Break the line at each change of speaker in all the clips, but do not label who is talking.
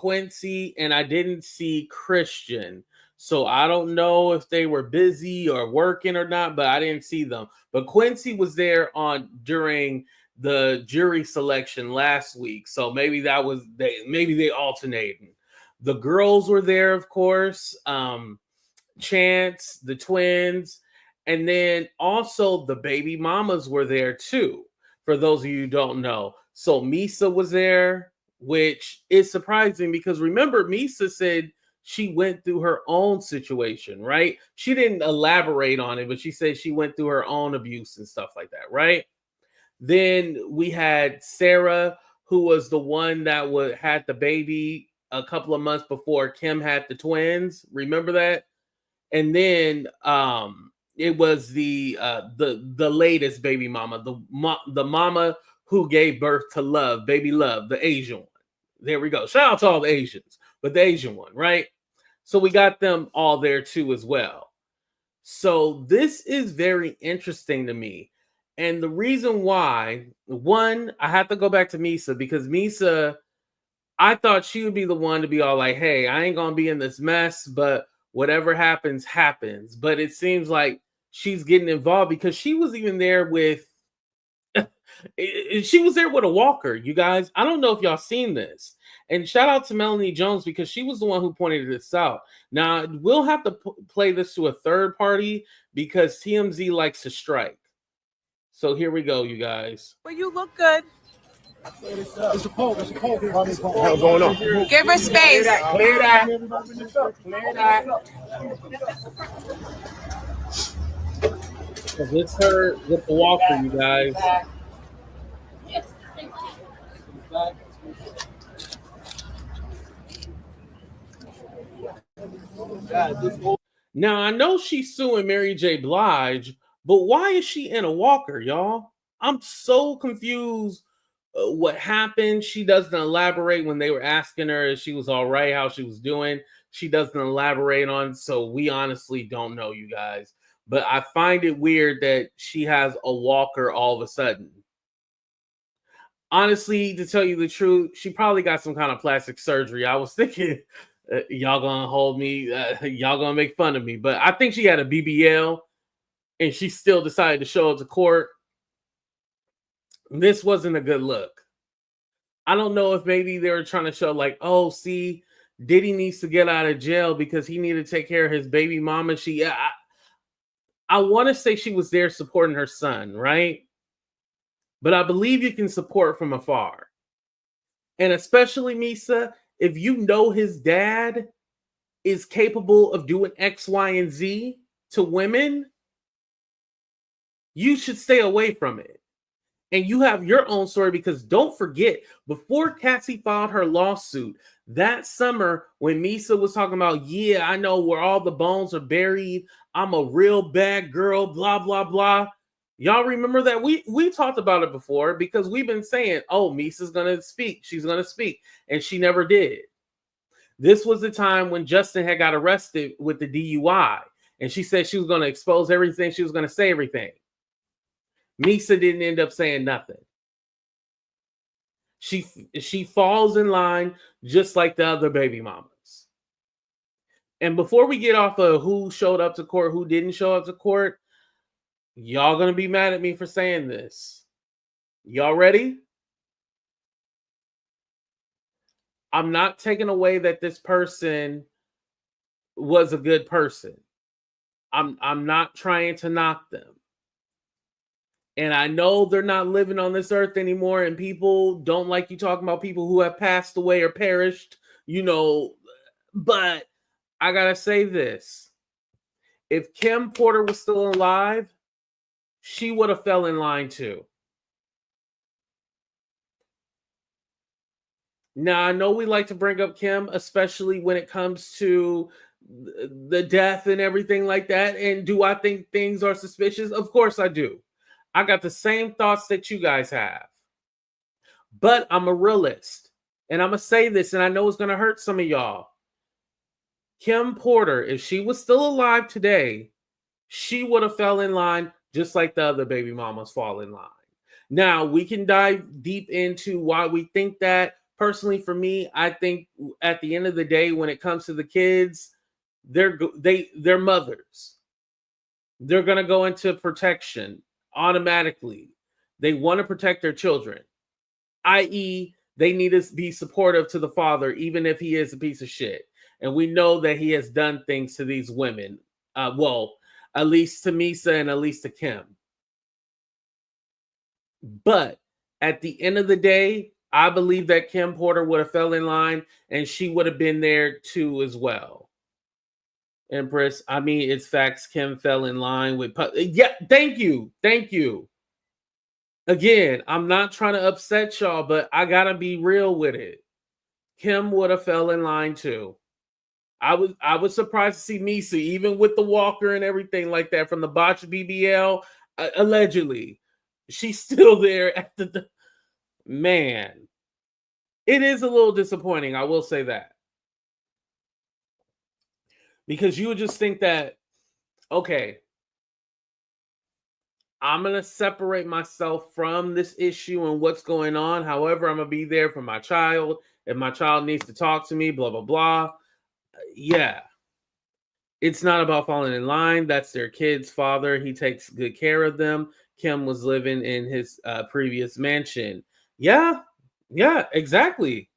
Quincy and I didn't see Christian. So I don't know if they were busy or working or not, but I didn't see them. But Quincy was there during the jury selection last week. So maybe they alternated. The girls were there, of course. Chance, the twins, and then also the baby mamas were there too. For those of you who don't know. So Misa was there, which is surprising because remember, Misa said she went through her own situation, right? She didn't elaborate on it, but she said she went through her own abuse and stuff like that, right? Then we had Sarah, who was the one that had the baby a couple of months before Kim had the twins. Remember that? And then it was the latest baby mama, the mama who gave birth to Love, baby Love, the Asian one. There we go. Shout out to all the Asians, but the Asian one, right? So we got them all there too as well. So this is very interesting to me. And the reason why, one, I have to go back to Misa because Misa, I thought she would be the one to be all like, hey, I ain't going to be in this mess, but whatever happens, happens. But it seems like she's getting involved because she was even there with, she was there with a walker, you guys. I don't know if y'all seen this. And shout out to Melanie Jones because she was the one who pointed this out. Now, we'll have to play this to a third party because TMZ likes to strike. So here we go, you guys.
Well, you look good.
It's a poll. What's going on?
Give her space.
Clear that.
It's her with the walker, you guys. Now, I know she's suing Mary J. Blige, but why is she in a walker, y'all? I'm so confused. What happened? She doesn't elaborate when they were asking her if she was all right, how she was doing. She doesn't elaborate on, so we honestly don't know, you guys. But I find it weird that she has a walker all of a sudden. Honestly, to tell you the truth, she probably got some kind of plastic surgery. I was thinking, y'all gonna hold me, y'all gonna make fun of me. But I think she had a BBL, and she still decided to show up to court. This wasn't a good look. I don't know if maybe they were trying to show like, oh, see, Diddy needs to get out of jail because he needed to take care of his baby mama. I want to say she was there supporting her son, right? But I believe you can support from afar. And especially, Misa, if you know his dad is capable of doing X, Y, and Z to women, you should stay away from it. And you have your own story because don't forget, before Cassie filed her lawsuit that summer when Misa was talking about, yeah, I know where all the bones are buried. I'm a real bad girl, blah, blah, blah. Y'all remember that? We talked about it before because we've been saying, oh, Misa's going to speak. She's going to speak. And she never did. This was the time when Justin had got arrested with the DUI. And she said she was going to expose everything. She was going to say everything. Misa didn't end up saying nothing. She falls in line just like the other baby mamas. And before we get off of who showed up to court, who didn't show up to court, y'all gonna be mad at me for saying this. Y'all ready? I'm not taking away that this person was a good person. I'm not trying to knock them. And I know they're not living on this earth anymore, and people don't like you talking about people who have passed away or perished, you know. But I gotta say this. If Kim Porter was still alive, she would have fell in line too. Now, I know we like to bring up Kim, especially when it comes to the death and everything like that. And do I think things are suspicious? Of course I do. I got the same thoughts that you guys have. But I'm a realist. And I'm going to say this, and I know it's going to hurt some of y'all. Kim Porter, if she was still alive today, she would have fell in line just like the other baby mamas fall in line. Now, we can dive deep into why we think that. personally, for me, I think at the end of the day, when it comes to the kids, they're mothers. They're gonna go into protection automatically. They want to protect their children, i.e., they need to be supportive to the father, even if he is a piece of shit. And we know that he has done things to these women. Well, at least to Misa and at least to Kim. But at the end of the day, I believe that Kim Porter would have fell in line and she would have been there too as well. Empress, I mean, it's facts. Kim fell in line with... Yeah, thank you. Thank you. Again, I'm not trying to upset y'all, but I gotta be real with it. Kim would have fell in line too. I was surprised to see Misa, even with the walker and everything like that from the botched BBL, allegedly. She's still there at the man. It is a little disappointing, I will say that. Because you would just think that, okay, I'm going to separate myself from this issue and what's going on. However, I'm going to be there for my child. If my child needs to talk to me, blah, blah, blah. Yeah. It's not about falling in line. That's their kid's father. He takes good care of them. Kim was living in his previous mansion. Yeah. Yeah, exactly.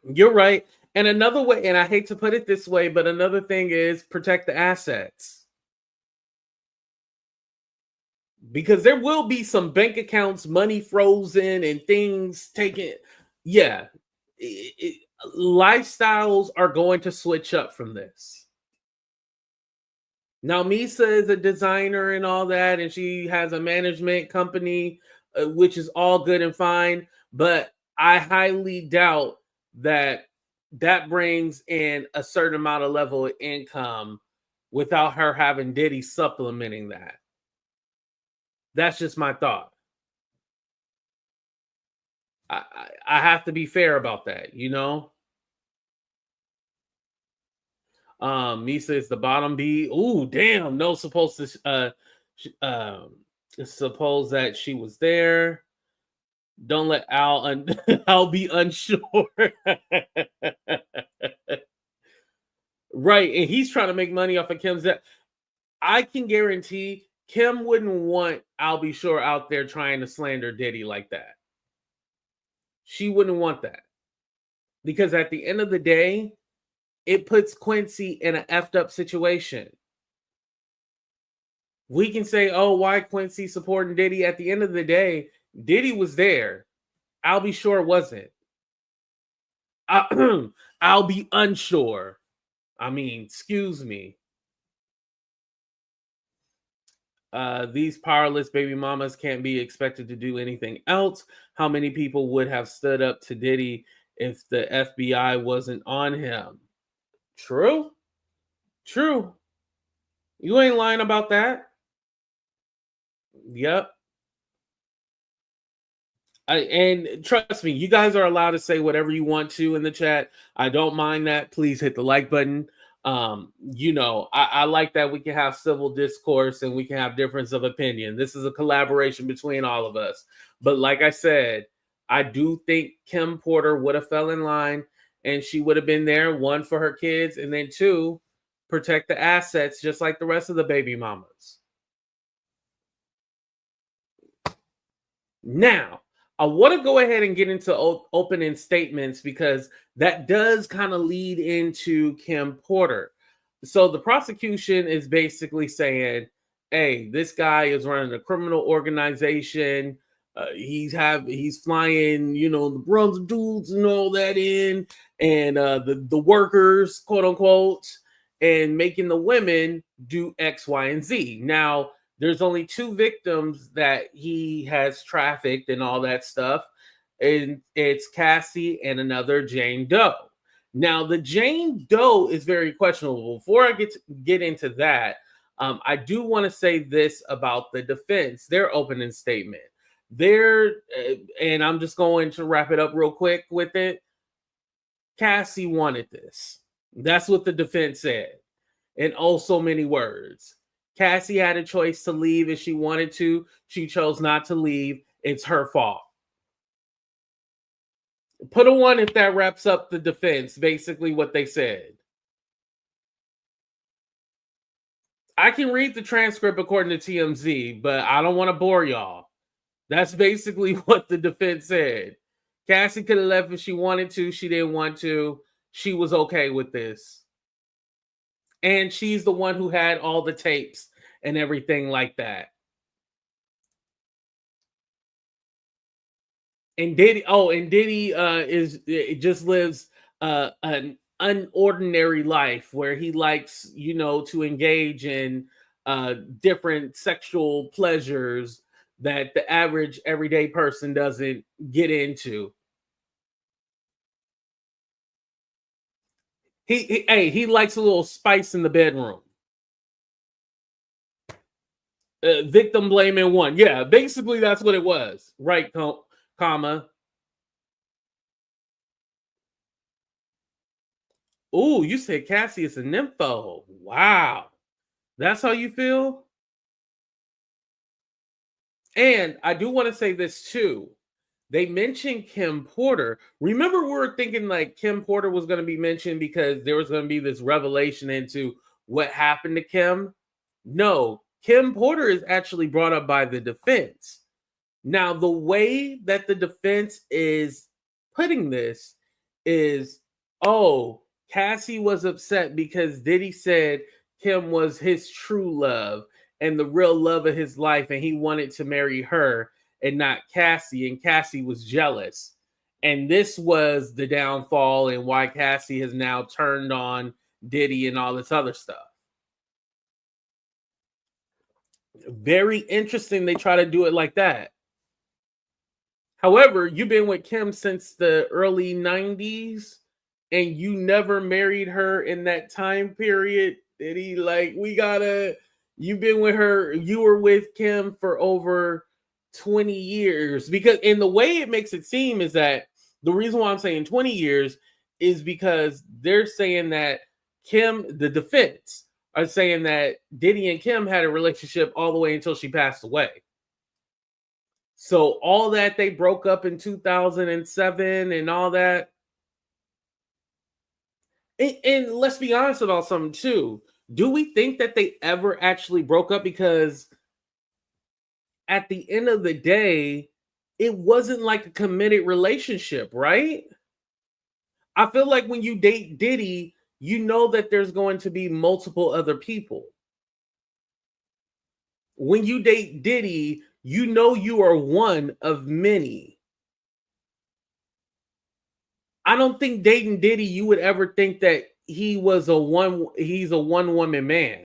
You're right. And another way, and I hate to put it this way, but another thing is protect the assets. Because there will be some bank accounts, money frozen, and things taken. Yeah. Lifestyles are going to switch up from this. Now, Misa is a designer and all that, and she has a management company, which is all good and fine. But I highly doubt that brings in a certain amount of level of income without her having Diddy supplementing that. That's just my thought. I have to be fair about that, you know? Misa is the bottom B. Ooh, damn. No, supposed to suppose that she was there. Don't let Al I'll be unsure. Right, and he's trying to make money off of Kim's debt. I can guarantee Kim wouldn't want I'll be sure out there trying to slander Diddy like that. She wouldn't want that. Because at the end of the day, it puts Quincy in an effed up situation. We can say, oh, why Quincy supporting Diddy? At the end of the day, Diddy was there. I'll be sure wasn't. I'll be unsure. I mean, excuse me. These powerless baby mamas can't be expected to do anything else. How many people would have stood up to Diddy if the FBI wasn't on him? True. True. You ain't lying about that. Yep. And trust me, you guys are allowed to say whatever you want to in the chat. I don't mind that. Please hit the like button. I like that we can have civil discourse and we can have difference of opinion. This is a collaboration between all of us. But like I said, I do think Kim Porter would have fell in line and she would have been there, one, for her kids, and then two, protect the assets just like the rest of the baby mamas. Now, I want to go ahead and get into opening statements because that does kind of lead into Kim Porter. So the prosecution is basically saying, hey, this guy is running a criminal organization. He's flying, the Bronze dudes and all that in, and the workers, quote unquote, and making the women do X, Y, and Z. Now, there's only 2 victims that he has trafficked and all that stuff. And it's Cassie and another Jane Doe. Now, the Jane Doe is very questionable. Before I get into that, I do want to say this about the defense, their opening statement. And I'm just going to wrap it up real quick with it. Cassie wanted this. That's what the defense said. In oh so many words. Cassie had a choice to leave if she wanted to. She chose not to leave. It's her fault. Put a 1 if that wraps up the defense, basically what they said. I can read the transcript according to TMZ, but I don't want to bore y'all. That's basically what the defense said. Cassie could have left if she wanted to. She didn't want to. She was okay with this. And she's the one who had all the tapes and everything like that. And Diddy just lives an unordinary life where he likes, to engage in different sexual pleasures that the average everyday person doesn't get into. He likes a little spice in the bedroom. Victim blaming 1. Yeah, basically that's what it was. Right, comma. Oh, you said Cassie is a nympho. Wow. That's how you feel? And I do want to say this too. They mentioned Kim Porter. Remember, we were thinking like Kim Porter was going to be mentioned because there was going to be this revelation into what happened to Kim. No, Kim Porter is actually brought up by the defense. Now, the way that the defense is putting this is, Cassie was upset because Diddy said Kim was his true love and the real love of his life, and he wanted to marry her and not Cassie, and Cassie was jealous. And this was the downfall and why Cassie has now turned on Diddy and all this other stuff. Very interesting they try to do it like that. However, you've been with Kim since the early 90s and you never married her in that time period. Diddy, you've been with her, you were with Kim for over 20 years. Because in the way it makes it seem is that the reason why I'm saying 20 years is because they're saying that Kim, the defense, are saying that Diddy and Kim had a relationship all the way until she passed away. So all that they broke up in 2007 and all that. And let's be honest about something too. Do we think that they ever actually broke up? Because at the end of the day, it wasn't like a committed relationship, right? I feel like when you date Diddy, you know that there's going to be multiple other people. When you date Diddy, you know you are one of many. I don't think dating Diddy, you would ever think that he's a one woman man.